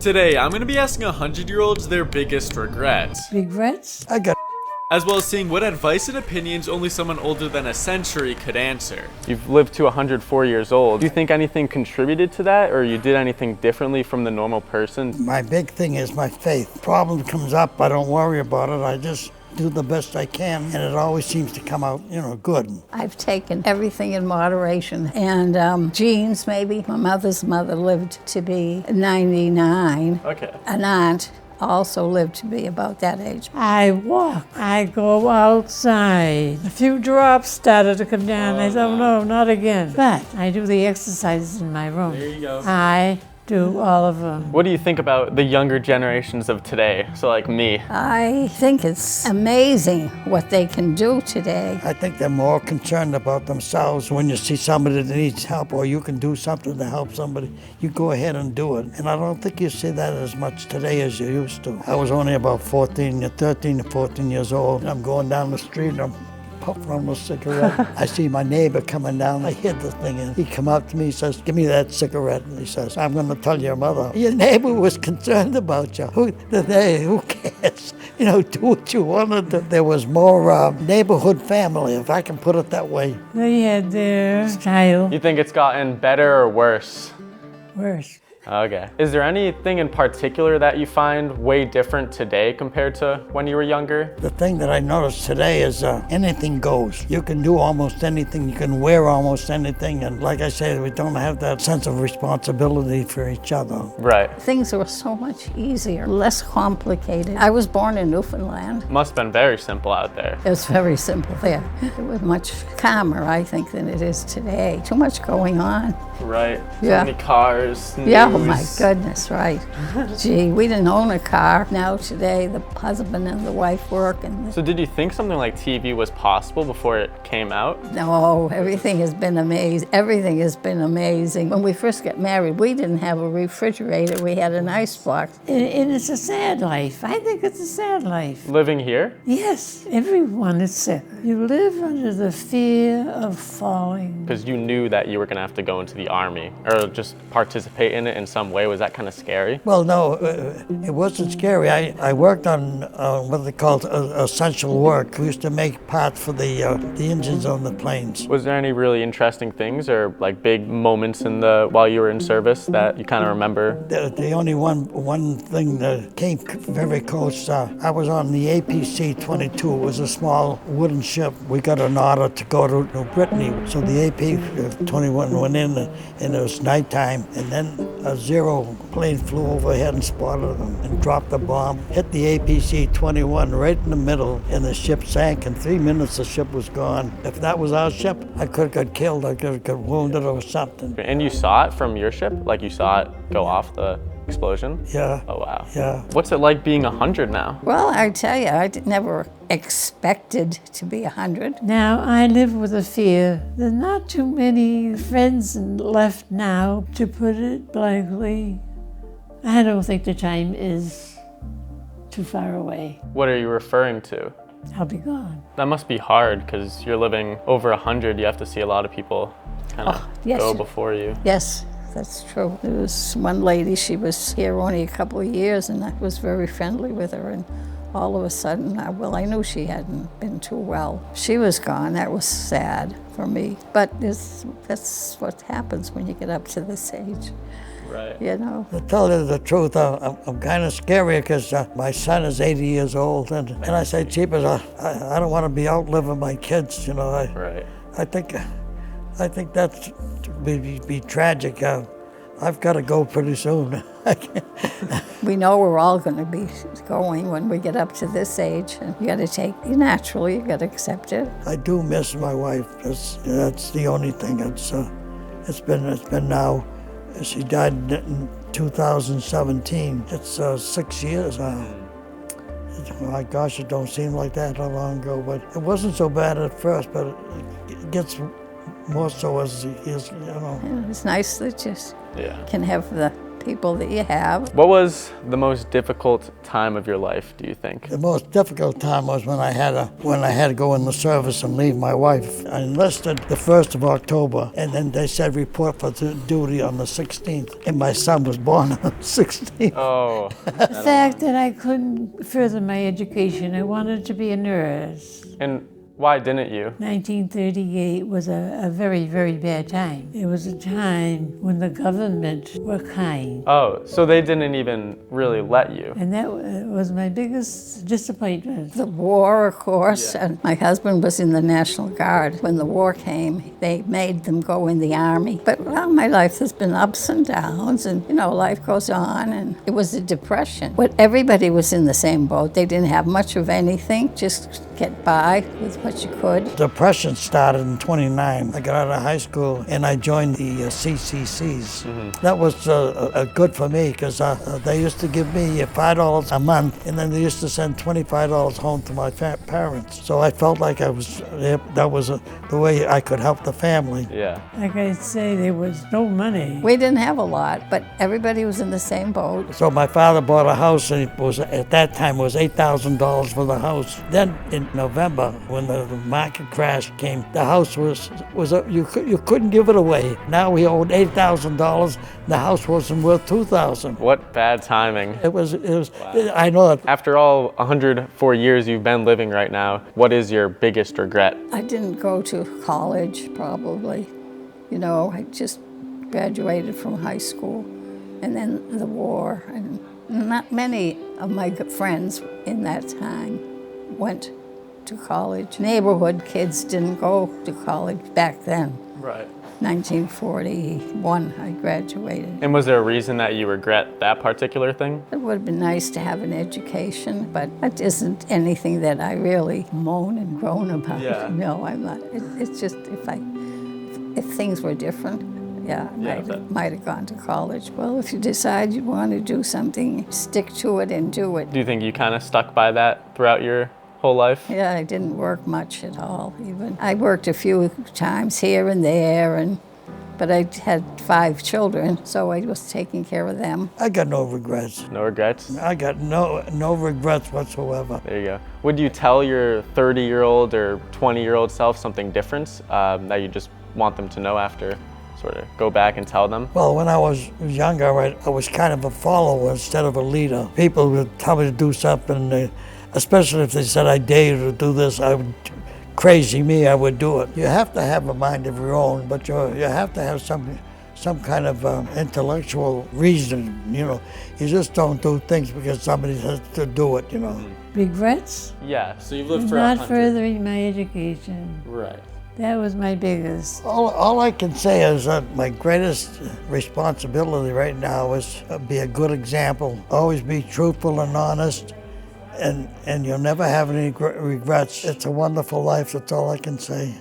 Today, I'm going to be asking 100-year-olds their biggest regrets, Regrets? as well as seeing what advice and opinions only someone older than a century could answer. You've lived to 104 years old. Do you think anything contributed to that, or you did anything differently from the normal person? My big thing is my faith. Problem comes up, I don't worry about it. I just do the best I can, and it always seems to come out, good. I've taken everything in moderation, and genes maybe. My mother's mother lived to be 99. Okay. An aunt also lived to be about that age. I walk. I go outside. A few drops started to come down. I said, oh no, not again. But I do the exercises in my room. There you go. I do all of them. What do you think about the younger generations of today? So like me. I think it's amazing what they can do today. I think they're more concerned about themselves. When you see somebody that needs help or you can do something to help somebody, you go ahead and do it. And I don't think you see that as much today as you used to. I was only about 13 to 14 years old. I'm going down the street and I'm puffing on a cigarette. I see my neighbor coming down. I hit the thing and he come up to me, he says, give me that cigarette. And he says, I'm going to tell your mother. Your neighbor was concerned about you. Who cares? Do what you want to do. There was more neighborhood family, if I can put it that way. They had their style. You think it's gotten better or worse? Worse. Okay. Is there anything in particular that you find way different today compared to when you were younger? The thing that I noticed today is anything goes. You can do almost anything. You can wear almost anything. And like I said, we don't have that sense of responsibility for each other. Right. Things were so much easier, less complicated. I was born in Newfoundland. Must have been very simple out there. It was very simple there. It was much calmer, I think, than it is today. Too much going on. Right. Yeah. So many cars. Yeah, oh news. my goodness, right. Gee, we didn't own a car. Now today, the husband and the wife work and So did you think something like TV was possible before it came out? no, everything has been amazing. Everything has been amazing. When we first got married, we didn't have a refrigerator. We had an icebox. And it's a sad life. I think it's a sad life. Living here? Yes, everyone is sick. You live under the fear of falling. Because you knew that you were going to have to go into the army or just participate in it in some way. Was that kind of scary? Well, no, it wasn't scary. I worked on what they called essential work. We used to make parts for the engines on the planes. Was there any really interesting things or like big moments in while you were in service that you kind of remember? The only one thing that came very close, I was on the APC-22. It was a small wooden ship. We got an order to go to Brittany. So the AP-21 went in and it was nighttime. And then a Zero plane flew overhead and spotted them and dropped the bomb. Hit the APC-21 right in the middle and the ship sank. In 3 minutes the ship was gone. If that was our ship, I could have got killed. I could have got wounded or something. And you saw it from your ship? Like you saw it go off the explosion? Yeah. Oh, wow. Yeah. What's it like being 100 now? Well, I tell you, never expected to be 100. Now I live with a fear. There are not too many friends left now, to put it blankly. I don't think the time is too far away. What are you referring to? I'll be gone. That must be hard because you're living over 100. You have to see a lot of people kind of yes. go before you. Yes, that's true. There was one lady, she was here only a couple of years, and I was very friendly with her, and all of a sudden, I knew she hadn't been too well. She was gone. That was sad for me. But that's what happens when you get up to this age. Right. To tell you the truth, I'm kind of scary because my son is 80 years old, and I say, Jeepers, I don't want to be outliving my kids, Right. I think that's be tragic. I've got to go pretty soon. We know we're all going to be going when we get up to this age, and you got to you got to accept it. I do miss my wife. That's the only thing. It's been now. She died in 2017. It's 6 years now. My gosh, it don't seem like that long ago, but it wasn't so bad at first, but it gets more so as the years, It's nice that you Yeah. can have the people that you have. What was the most difficult time of your life, do you think? The most difficult time was when I had to go in the service and leave my wife. I enlisted the 1st of October, and then they said report for duty on the 16th, and my son was born on the 16th. Oh, The fact that I couldn't further my education, I wanted to be a nurse. and why didn't you? 1938 was a very, very bad time. It was a time when the government were kind. Oh, so they didn't even really let you. And that was my biggest disappointment. The war, of course, and my husband was in the National Guard. When the war came, they made them go in the Army. But well, my life has been ups and downs, and life goes on, and it was a depression. But everybody was in the same boat. They didn't have much of anything, just get by with what you could. Depression started in 29. I got out of high school and I joined the CCCs. That was good for me because they used to give me $5 a month, and then they used to send $25 home to my parents. So I felt like that was the way I could help the family. Yeah. Like I say, there was no money. We didn't have a lot, but everybody was in the same boat. So my father bought a house, and at that time it was $8,000 for the house. Then in November, when the market crash came, the house you couldn't give it away. Now we owed $8,000. The house wasn't worth $2,000. What bad timing. It was. I know it. After all 104 years you've been living right now, what is your biggest regret? I didn't go to college, probably. I just graduated from high school, and then the war, and not many of my friends in that time went to college. Neighborhood kids didn't go to college back then. Right. 1941, I graduated. And was there a reason that you regret that particular thing? It would have been nice to have an education, but it isn't anything that I really moan and groan about. Yeah. No, I'm not. It's just if things were different, might have gone to college. Well, if you decide you want to do something, stick to it and do it. Do you think you kind of stuck by that throughout your whole life? Yeah, I didn't work much at all, even. I worked a few times here and there, but I had 5 children, so I was taking care of them. I got no regrets. No regrets? I got no regrets whatsoever. There you go. Would you tell your 30-year-old or 20-year-old self something different that you just want them to know after? Sort of go back and tell them? Well, when I was younger, I was kind of a follower instead of a leader. People would tell me to do something, especially if they said, I dare you to do this, I would do it. You have to have a mind of your own, but you have to have some kind of intellectual reason, You just don't do things because somebody has to do it, Regrets? Yeah, so you've lived for Not furthering my education. Right. That was my biggest. All I can say is that my greatest responsibility right now is be a good example, always be truthful and honest, and you'll never have any regrets. It's a wonderful life, that's all I can say.